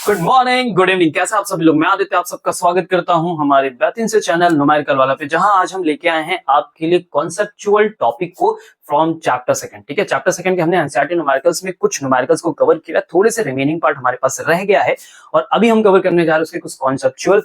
Good morning, good evening, कैसे आप सभी लोग। मैं आदित्य आप सबका स्वागत करता हूं हमारे बेहतरीन से चैनल न्यूमेरिकल वाला पे, जहां आज हम लेके आए हैं आपके लिए कॉन्सेप्चुअल टॉपिक को फ्रॉम चैप्टर सेकंड। ठीक है, चैप्टर सेकंड के हमने एनसीईआरटी न्यूमेरिकल्स में कुछ न्यूमेरिकल्स को कवर किया, थोड़े से रिमेनिंग पार्ट हमारे पास रह गया है और अभी हम कवर करने जा रहे हैं उसके कुछ कॉन्सेप्चुअल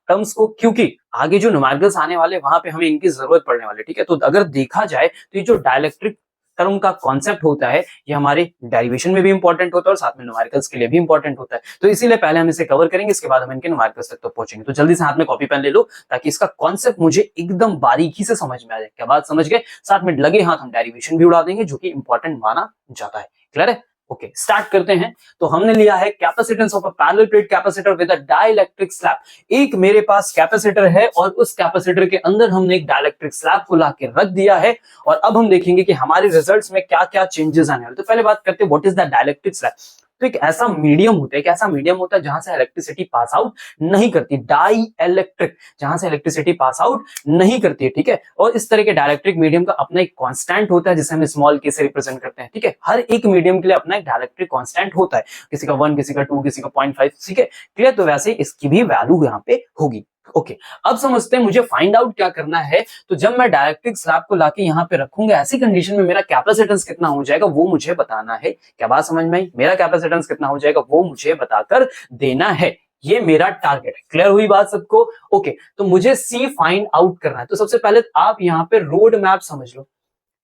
टर्म्स को, क्योंकि आगे जो न्यूमेरिकल्स आने वाले वहां पे हमें इनकी जरूरत पड़ने वाली है। ठीक है, तो अगर देखा जाए तो ये जो डायलेक्ट्रिक टर्म का कॉन्सेप्ट होता है ये हमारे डेरिवेशन में भी इंपॉर्टेंट होता है और साथ में न्यूमेरिकल्स के लिए भी इंपॉर्टेंट होता है। तो इसीलिए पहले हम इसे कवर करेंगे, इसके बाद हम इनके न्यूमेरिकल्स तक तो पहुंचेंगे। तो जल्दी से हाथ में कॉपी पेन ले लो ताकि इसका कॉन्सेप्ट मुझे एकदम बारीकी से समझ में आ जाए। क्या बात समझ गए? साथ में लगे हाथ हम डेरिवेशन भी उड़ा देंगे जो कि इंपॉर्टेंट माना जाता है। क्लियर है? ओके, स्टार्ट करते हैं। तो हमने लिया है capacitance of a parallel plate capacitor with a dielectric slab. एक मेरे पास कैपेसिटर है और उस कैपेसिटर के अंदर हमने एक डाइलेक्ट्रिक स्लैब को लाके रख दिया है और अब हम देखेंगे कि हमारे रिजल्ट्स में क्या क्या चेंजेस आने वाले। तो पहले बात करते हैं what is the dielectric slab. तो एक ऐसा मीडियम होता है, एक ऐसा मीडियम होता है जहां से इलेक्ट्रिसिटी पास आउट नहीं करती, डाई इलेक्ट्रिक, जहां से इलेक्ट्रिसिटी पास आउट नहीं करती है। ठीक है, और इस तरह के डाइलेक्ट्रिक मीडियम का अपना एक कांस्टेंट होता है जिसे हम स्मॉल के से रिप्रेजेंट करते हैं। ठीक है, हर एक मीडियम के लिए अपना एक डाइलेक्ट्रिक कांस्टेंट होता है, किसी का 1, किसी का 2, किसी का 0.5। ठीक है, क्लियर? तो वैसे इसकी भी वैल्यू यहाँ पे होगी। ओके, अब समझते हैं मुझे फाइंड आउट क्या करना है। तो जब मैं डाइलेक्ट्रिक स्लैब को लाके यहाँ पे रखूंगा, ऐसी कंडीशन में मेरा कैपेसिटेंस कितना हो जाएगा वो मुझे बताना है। क्या बात समझ में आई? मेरा कैपेसिटेंस कितना हो जाएगा वो मुझे बताकर देना है, ये मेरा टारगेट है। क्लियर हुई बात सबको? ओके, तो मुझे सी फाइंड आउट करना है। तो सबसे पहले आप यहाँ पे रोड मैप समझ लो।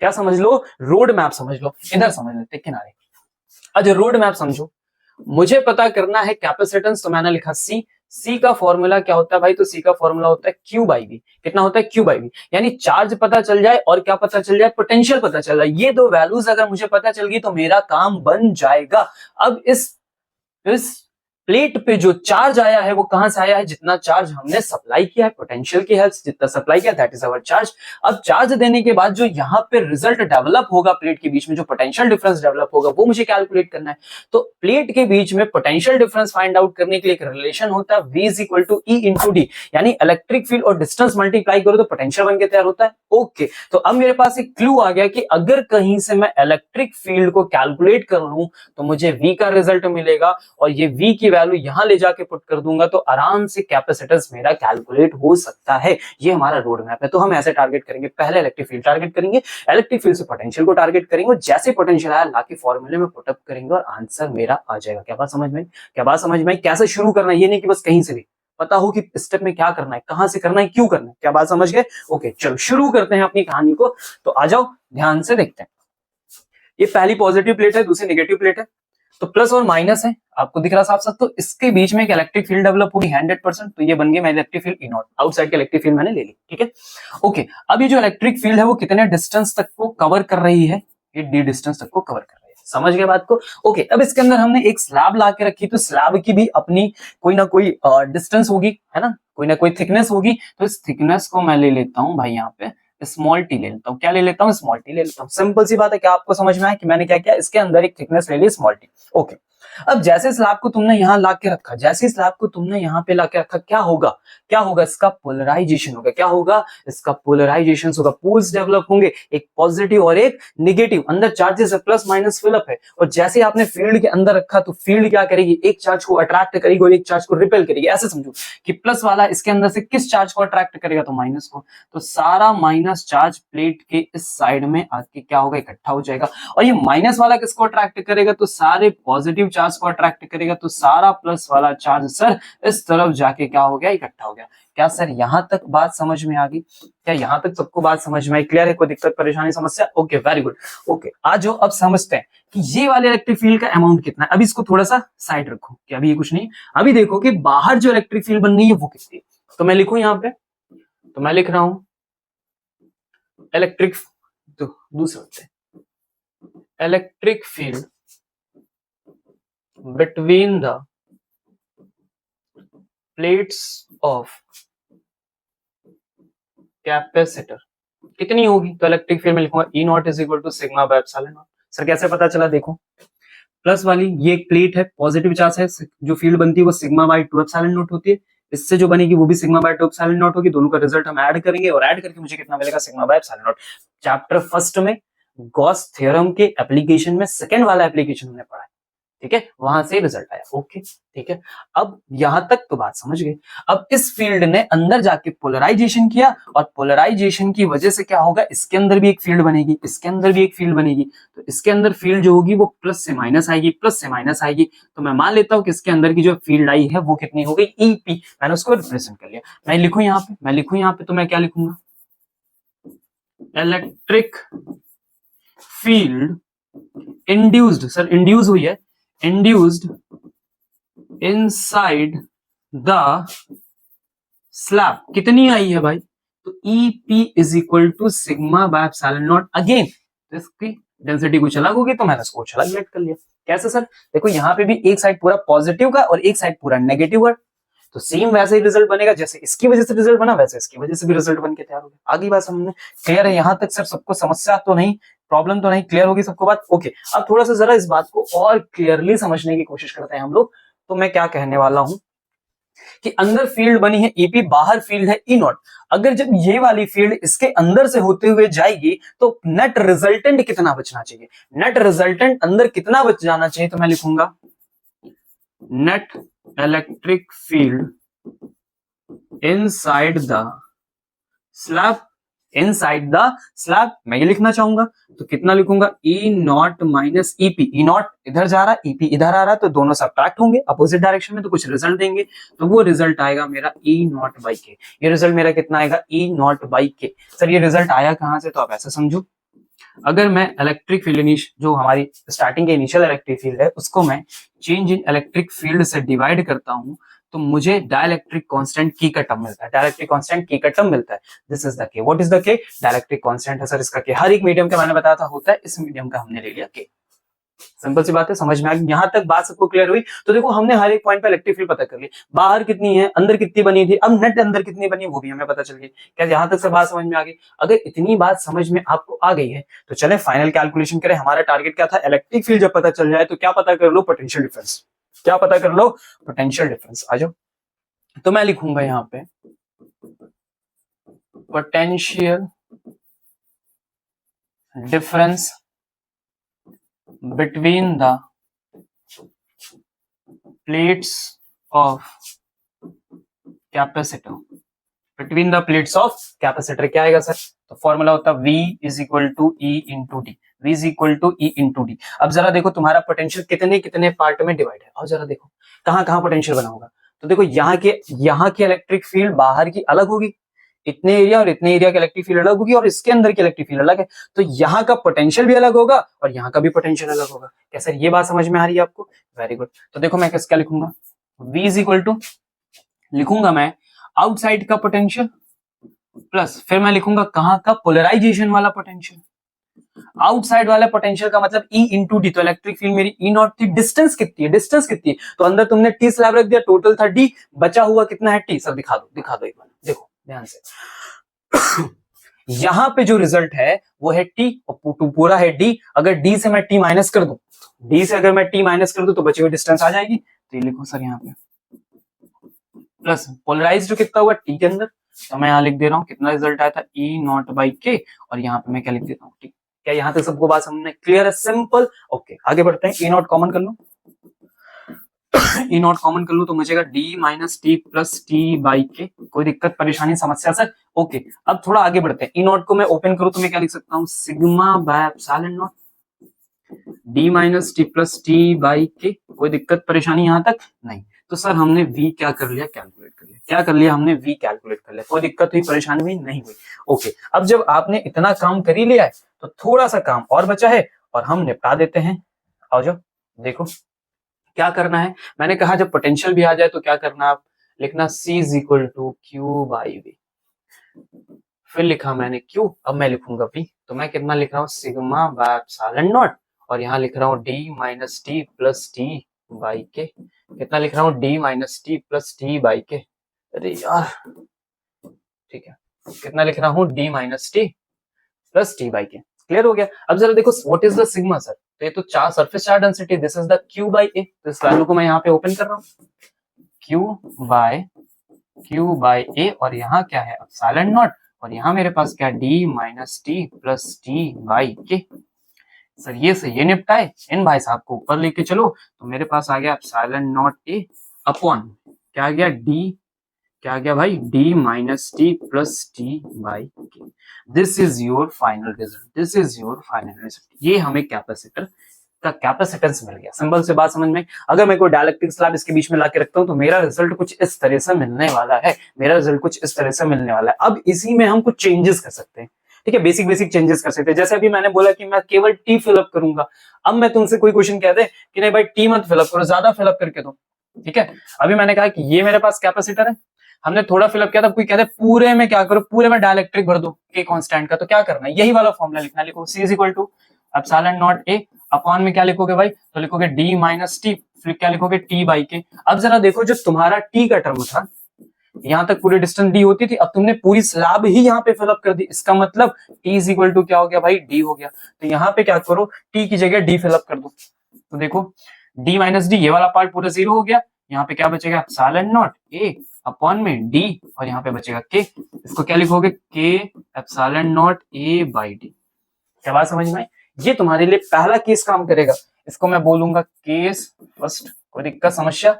क्या समझ लो? रोड मैप समझ लो। इधर समझ लेते किनारे। अच्छा, रोड मैप समझो। मुझे पता करना है कैपेसिटेंस, तो मैंने लिखा सी का फॉर्मूला क्या होता है भाई? तो सी का फॉर्मूला होता है Q बाई वी। कितना होता है? Q by V. यानी चार्ज पता चल जाए और क्या पता चल जाए? पोटेंशियल पता चल जाए। ये दो वैल्यूज अगर मुझे पता चल गई तो मेरा काम बन जाएगा। अब इस प्लेट पे जो चार्ज आया है वो कहां से आया है? जितना चार्ज हमने सप्लाई किया है, पोटेंशियल की हेल्प से जितना सप्लाई किया, दैट इज अवर चार्ज। अब चार्ज देने के बाद जो यहाँ पे रिजल्ट डेवलप होगा प्लेट के बीच में, जो पोटेंशियल डिफरेंस डेवलप होगा वो मुझे कैलकुलेट करना है। तो प्लेट के बीच में पोटेंशियल डिफरेंस फाइंड आउट करने के लिए एक रिलेशन होता है V is equal to E into D, यानी इलेक्ट्रिक फील्ड और डिस्टेंस मल्टीप्लाई करो तो पोटेंशियल बन के तैयार होता है। ओके, तो अब मेरे पास एक क्लू आ गया कि अगर कहीं से मैं इलेक्ट्रिक फील्ड को कैलकुलेट कर लूं तो मुझे V का रिजल्ट मिलेगा और ये V की वैल्यू यहां ले जाके पुट कर दूंगा तो आराम से कैपेसिटेंस मेरा कैलकुलेट हो सकता है। ये हमारा रोड मैप है। तो हम ऐसे टारगेट करेंगे, पहले इलेक्ट्रिक फील्ड टारगेट करेंगे, इलेक्ट्रिक फील्ड से पोटेंशियल को टारगेट करेंगे और जैसे पोटेंशियल आया लाके फॉर्मूले में पुट अप करेंगे और आंसर मेरा आ जाएगा। क्या बात समझ में? क्या बात समझ में? कैसे शुरू करना है, ये नहीं कि बस कहीं से भी पता हो कि स्टेप में क्या करना है, कहां से करना है, क्यों करना है। क्या बात समझ गए? ओके, चलो शुरू करते हैं अपनी कहानी को। तो आ जाओ, ध्यान से देखते हैं। ये पहली पॉजिटिव प्लेट है, दूसरी नेगेटिव प्लेट है। तो प्लस और माइनस है, आपको दिख रहा साफ साफ। तो इसके बीच में एक इलेक्ट्रिक फील्ड डेवलप होगी 100%। तो ये बन गई मेरी इलेक्ट्रिक फील्ड E0। आउटसाइड की इलेक्ट्रिक फील्ड मैंने ले ली। ठीक है, ओके। अब ये जो इलेक्ट्रिक फील्ड है वो कितने डिस्टेंस तक को कवर कर रही है? ये डी डिस्टेंस तक को कवर कर रही है। समझ गए बात को? ओके, अब इसके अंदर हमने एक स्लैब ला के रखी, तो स्लैब की भी अपनी कोई ना कोई डिस्टेंस होगी, है ना, कोई ना कोई थिकनेस होगी। तो इस थिकनेस को मैं ले लेता हूं भाई, यहाँ पे स्मॉल टी ले लेता हूँ। क्या ले लेता हूँ? स्मॉल टी ले लेता हूँ। सिंपल सी बात है। क्या आपको समझ में आया कि मैंने क्या किया? इसके अंदर एक थिकनेस ले ली, स्मॉल टी। ओके, अब जैसे स्लैब को तुमने यहां ला के रखा, जैसे स्लैब को तुमने यहां पे ला के रखा, क्या होगा? क्या होगा? इसका पोलराइजेशन होगा। क्या होगा? इसका पोलराइजेशन होगा। पोल्स डेवलप होंगे, एक पॉजिटिव और एक नेगेटिव। अंदर चार्जेस है, प्लस माइनस फिलअप है। और जैसे आपने फील्ड के अंदर रखा तो फील्ड क्या करेगी? एक चार्ज को अट्रैक्ट करेगी और एक चार्ज को रिपेल करेगी। ऐसे समझो कि प्लस वाला इसके अंदर से किस चार्ज को अट्रैक्ट करेगा? तो माइनस को। तो सारा माइनस चार्ज प्लेट के इस साइड में आके क्या होगा? इकट्ठा हो जाएगा। और ये माइनस वाला किसको अट्रैक्ट करेगा? तो सारे पॉजिटिव चार्ज को अट्रैक्ट करेगा। तो सारा प्लस वाला चार्ज सर इस तरफ जाके क्या हो गया? इकट्ठा हो गया। क्या सर यहां तक बात समझ में आ गई? क्या यहां तक सबको बात समझ में आई? क्लियर है? कोई दिक्कत परेशानी समस्या? Okay, very good. ओके, आज जो अब समझते हैं कि ये वाले इलेक्ट्रिक फील्ड का अमाउंट कितना है। अभी इसको थोड़ा सा साइड रखो कि अभी ये कुछ नहीं। अभी देखो कि बाहर जो इलेक्ट्रिक फील्ड बन रही है वो कितनी है। तो मैं लिखूं यहाँ पे, तो मैं लिख रहा हूं इलेक्ट्रिक, तो दूसरा electric field between the plates of capacitor कितनी होगी? तो इलेक्ट्रिक फील्ड में लिखूंगा E0 is equal to sigma by epsilon naught. Sir कैसे पता चला? देखो, प्लस वाली ये एक प्लेट है, पॉजिटिव चार्ज है, जो फील्ड बनती है वो सिग्मा बाय 2 एप्सिलॉन नॉट होती है। इससे जो बनेगी वो भी सिग्मा बाय 2 एप्सिलॉन नॉट होगी। दोनों का रिजल्ट हम ऐड करेंगे और ऐड करके मुझे कितना मिलेगा? Sigma by epsilon not. Chapter first में गॉस थ्योरम के एप्लीकेशन में सेकंड वाला एप्लीकेशन हमने पढ़ा है। ठीक है, वहां से रिजल्ट आया। ओके ठीक है, अब यहां तक तो बात समझ गए। अब इस फील्ड ने अंदर जाके पोलराइजेशन किया, और पोलराइजेशन की वजह से क्या होगा, इसके अंदर भी एक फील्ड बनेगी, इसके अंदर भी एक फील्ड बनेगी। तो इसके अंदर फील्ड जो होगी वो प्लस से माइनस आएगी, प्लस से माइनस आएगी। तो मैं मान लेता हूं कि इसके अंदर की जो फील्ड आई है वो कितनी हो गई, ईपी। मैंने उसको रिप्रेजेंट कर लिया। मैं लिखूं यहाँ पे तो मैं क्या लिखूंगा, electric field induced, sir induce हुई है, इंड्यूस्ड इनसाइड द स्लैब कितनी आई है भाई, तो EP is equal to sigma by epsilon naught. Again इसकी डेंसिटी कुछ अलग होगी तो मैंने इसको कुछ अलग लेट कर लिया। कैसे सर, देखो यहाँ पे भी एक साइड पूरा पॉजिटिव का और एक साइड पूरा नेगेटिव का, तो सेम वैसे ही रिजल्ट बनेगा जैसे इसकी वजह से रिजल्ट बना, वैसे इसकी वजह से भी रिजल्ट बन के तैयार हो गया। आगे बात समझने क्लियर है यहाँ तक सर, सबको समस्या तो नहीं, प्रॉब्लम तो नहीं, क्लियर होगी सबको बात। ओके, अब थोड़ा सा जरा इस बात को और क्लियरली समझने की कोशिश करते हैं हम लोग। तो मैं क्या कहने वाला हूं कि अंदर फील्ड बनी है EP, बाहर फील्ड है E नॉट। अगर जब ये वाली फील्ड इसके अंदर से होते हुए जाएगी तो नेट रिजल्टेंट कितना बचना चाहिए, नेट रिजल्टेंट अंदर कितना बच जाना चाहिए, तो मैं लिखूंगा net electric field inside the slab, inside the slab मैं ये लिखना चाहूंगा। तो कितना लिखूंगा, E not minus EP। E not इधर जा रहा है, EP इधर आ रहा है, तो दोनों सब्ट्रैक्ट होंगे अपोजिट डायरेक्शन में, तो कुछ रिजल्ट देंगे। तो वो रिजल्ट आएगा मेरा E नॉट बाई के। ये रिजल्ट मेरा कितना आएगा, E नॉट बाई के। सर ये रिजल्ट आया कहां से, तो आप ऐसा समझो, अगर मैं इलेक्ट्रिक फील्ड जो हमारी स्टार्टिंग के इनिशियल इलेक्ट्रिक फील्ड है उसको मैं चेंज इन इलेक्ट्रिक फील्ड से डिवाइड करता हूं, तो मुझे डाइलेक्ट्रिक कांस्टेंट की का टर्म मिलता है, डाइलेक्ट्रिक कांस्टेंट की का टर्म मिलता है। दिस इज द के। व्हाट इज द के, डाइलेक्ट्रिक कांस्टेंट है सर इसका के। हर एक मीडियम का मैंने बताया था होता है, इस मीडियम का हमने ले लिया के। सिंपल सी बात है, समझ में आ गई यहां तक बात सबको क्लियर हुई। तो देखो हमने हर एक पॉइंट पे इलेक्ट्रिक फील्ड पता कर ली, बाहर कितनी है, अंदर कितनी बनी थी, अब नेट अंदर कितनी बनी वो भी हमें पता चल गई। क्या यहां तक सब बात समझ में आ गई? अगर इतनी बात समझ में आपको आ गई है तो चले फाइनल कैलकुलेशन करें। हमारा टारगेट क्या था, इलेक्ट्रिक फील्ड जब पता चल जाए तो क्या पता कर लो, पोटेंशियल डिफरेंस। क्या पता कर लो, पोटेंशियल डिफरेंस। आ जाओ, तो मैं लिखूंगा यहां पे potential difference between the plates of capacitor, between the plates of capacitor क्या आएगा सर, तो फॉर्मूला होता है V is equal to E into D, V is equal to E into D. अब जरा देखो तुम्हारा पोटेंशियल कितने कितने पार्ट में डिवाइड है, और जरा देखो कहां कहां पोटेंशियल बना होगा। तो देखो यहाँ की इलेक्ट्रिक फील्ड बाहर की अलग होगी, इतने एरिया और इतने एरिया की इलेक्ट्रिक फील्ड अलग होगी, और इसके अंदर की इलेक्ट्रिक फील्ड अलग है, तो यहाँ का पोटेंशियल भी अलग होगा और यहाँ का भी पोटेंशियल अलग होगा। क्या सर ये बात समझ में आ रही है आपको? Very good. तो देखो मैं क्या लिखूंगा, V इज इक्वल टू लिखूंगा मैं आउटसाइड का पोटेंशियल प्लस फिर मैं लिखूंगा कहां का, पोलराइजेशन वाला पोटेंशियल। आउटसाइड वाला पोटेंशियल का मतलब E इंटू डी, तो इलेक्ट्रिक फील्ड मेरी E नॉट थी, डिस्टेंस कितनी है, डिस्टेंस कितनी है, तो अंदर तुमने T स्लैब रख दिया, टोटल था D, बचा हुआ कितना है T। सर दिखा दो एक बार, देखो ध्यान से यहां पे जो रिजल्ट है वो है T और पूरा है D। अगर D से मैं T माइनस कर दूं, D से अगर मैं T माइनस कर दूं तो बची हुई डिस्टेंस आ जाएगी। तो ये लिखो सर यहाँ पे प्लस पोलराइज जो कितना हुआ T के अंदर, तो मैं यहाँ लिख दे रहा हूँ कितना रिजल्ट आया था, E नॉट बाई के, और यहाँ पे मैं क्या लिख देता हूँ T। क्या यहाँ तक सबको बात समझ में क्लियर है? सिंपल। ओके आगे बढ़ते हैं, E नॉट कॉमन कर लो, E नॉट कॉमन कर लो तो मुझेगा D minus T plus T by के। कोई दिक्कत परेशानी समस्या सर? ओके अब थोड़ा आगे बढ़ते हैं, E नॉट को मैं ओपन करूं तो मैं क्या लिख सकता हूँ, sigma by epsilon not D minus T plus T by के। कोई दिक्कत परेशानी यहां तक नहीं? तो सर हमने V क्या कर लिया, कैलकुलेट कर लिया। क्या कर लिया हमने, V कैलकुलेट कर लिया। कोई दिक्कत हुई, परेशानी भी नहीं हुई? ओके अब जब आपने इतना काम कर ही लिया है तो थोड़ा सा काम और बचा है और हम निपटा देते हैं। आओ जाओ देखो क्या करना है। मैंने कहा जब पोटेंशियल भी आ जाए तो क्या करना, आप लिखना C is equal to Q by V। फिर लिखा मैंने Q, अब मैं लिखूंगा V, तो मैं कितना लिख रहा हूँ, सिग्मा बाय एप्सिलॉन नॉट, और यहाँ लिख रहा हूँ D minus T plus T by के। कितना लिख रहा हूँ, D minus T plus T by के। अरे यार ठीक है, कितना लिख रहा हूँ, D minus T plus T by के। क्लियर हो गया? अब जरा देखो what is the sigma sir, तो ये तो चार surface charge density, this is the Q by A। तो इस वैल्यू को मैं यहाँ पे ओपन कर रहा हूँ, Q बाई A, और यहाँ क्या है, एप्सिलॉन नॉट, और यहाँ मेरे पास क्या, D minus T plus T by के। सर ये से ये निपटाए, इन भाई साहब को ऊपर लेके चलो, तो मेरे पास आ गया एप्सिलॉन नॉट ए अपॉन क्या आ गया डी, क्या आ गया भाई D minus T plus T by K. This is your final result, this is your final result. ये हमें कैपेसिटर का कैपेसिटेंस मिल गया। सिंपल से बात समझ में। अगर मैं कोई डायलेक्ट्रिक स्लैब इसके बीच में लाके रखता हूं तो मेरा रिजल्ट कुछ इस तरह से मिलने वाला है, मेरा रिजल्ट कुछ इस तरह से मिलने वाला है। अब इसी में हम कुछ चेंजेस कर सकते हैं, ठीक है, बेसिक बेसिक चेंजेस कर सकते हैं। जैसे अभी मैंने बोला कि मैं केवल टी फिलअप करूंगा, अब मैं तुमसे कोई क्वेश्चन कह दे कि नहीं भाई टी मत फिलअप करो, ज्यादा फिलअप करके दो, ठीक है। अभी मैंने कहा कि ये मेरे पास कैपेसिटर है, हमने थोड़ा फिलअप किया था, कोई कहते पूरे में क्या करो, पूरे में डायलेक्ट्रिक भर दो के कांस्टेंट का, तो क्या करना है, यही वाला फॉर्मूला लिखना, लिखो C is equal to epsilon naught A upon में क्या लिखोगे भाई, तो लिखोगे डी माइनस टी, फिर क्या लिखोगे टी बाई के। अब जरा देखो जो तुम्हारा टी का टर्म था, यहां तक पूरी डिस्टेंस डी होती थी, अब तुमने पूरी स्लैब ही यहाँ पे फिलअप कर दी, इसका मतलब टी इज इक्वल टू क्या हो गया भाई, डी हो गया। तो यहाँ पे क्या करो, टी की जगह डी फिलअप कर दो, तो देखो डी माइनस डी, ये वाला पार्ट पूरा जीरो हो गया, यहाँ पे क्या बचेगा एप्सिलॉन नॉट ए अपॉन में डी, और यहाँ पे बचेगा के, इसको क्या लिखोगे के epsilon naught A by D. क्या बात समझ में? ये तुम्हारे लिए पहला केस काम करेगा, इसको मैं बोलूंगा केस फर्स्ट। कोई दिक्कत समस्या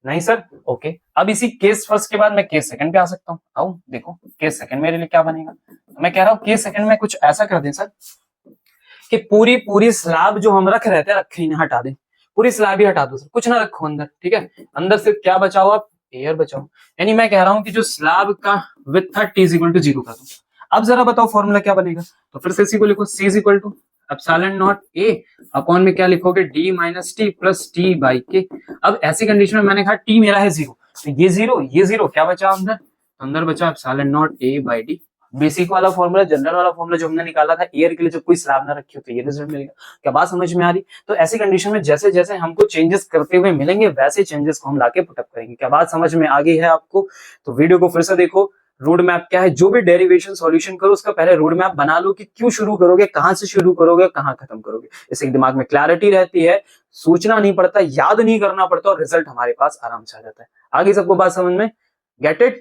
नहीं सर? ओके। अब इसी केस फर्स्ट के बाद मैं केस सेकंड पे आ सकता हूँ। आओ देखो केस सेकंड मेरे लिए क्या बनेगा, तो मैं कह रहा हूँ केस सेकंड में कुछ ऐसा कर दें सर कि पूरी पूरी स्लैब जो हम रख रहे थे रखे ही हटा दें, पूरी स्लैब ही हटा दो सर, कुछ ना रखो अंदर, ठीक है। अंदर सिर्फ क्या बचाओ आप, एयर बचाओ। यानी मैं कह रहा हूं कि जो स्लैब का विड्थ था टी इज इक्वल टू 0 कर दो। अब जरा बताओ फॉर्मूला क्या बनेगा, तो फिर से इसी को लिखो, C is equal to epsilon naught A upon में क्या लिखोगे D minus T plus T by K. अब ऐसी कंडीशन में मैंने कहा टी मेरा है 0, तो ये 0 ये 0, क्या बचा अंदर, तो अंदर बचा epsilon naught A by D. Basic वाला फॉर्मूला, जनरल वाला फॉर्मूला जो हमने निकाला था एयर के लिए, जब कोई स्लैब ना रखी हो तो ये रिजल्ट मिलेगा। क्या बात समझ में आ रही? तो ऐसी कंडीशन में जैसे जैसे हमको चेंजेस करते हुए मिलेंगे वैसे चेंजेस को हम लाके पुटअप करेंगे। क्या बात समझ में आ गई है आपको? तो वीडियो को फिर से देखो, रोड मैप क्या है, जो भी डेरिवेशन सॉल्यूशन करो उसका पहले रोड मैप बना लो कि क्यों शुरू करोगे, कहां से शुरू करोगे, कहां खत्म करोगे। इससे दिमाग में क्लैरिटी रहती है, सोचना नहीं पड़ता, याद नहीं करना पड़ता, और रिजल्ट हमारे पास आराम से आ जाता है। आगे सबको बात समझ में? Get it?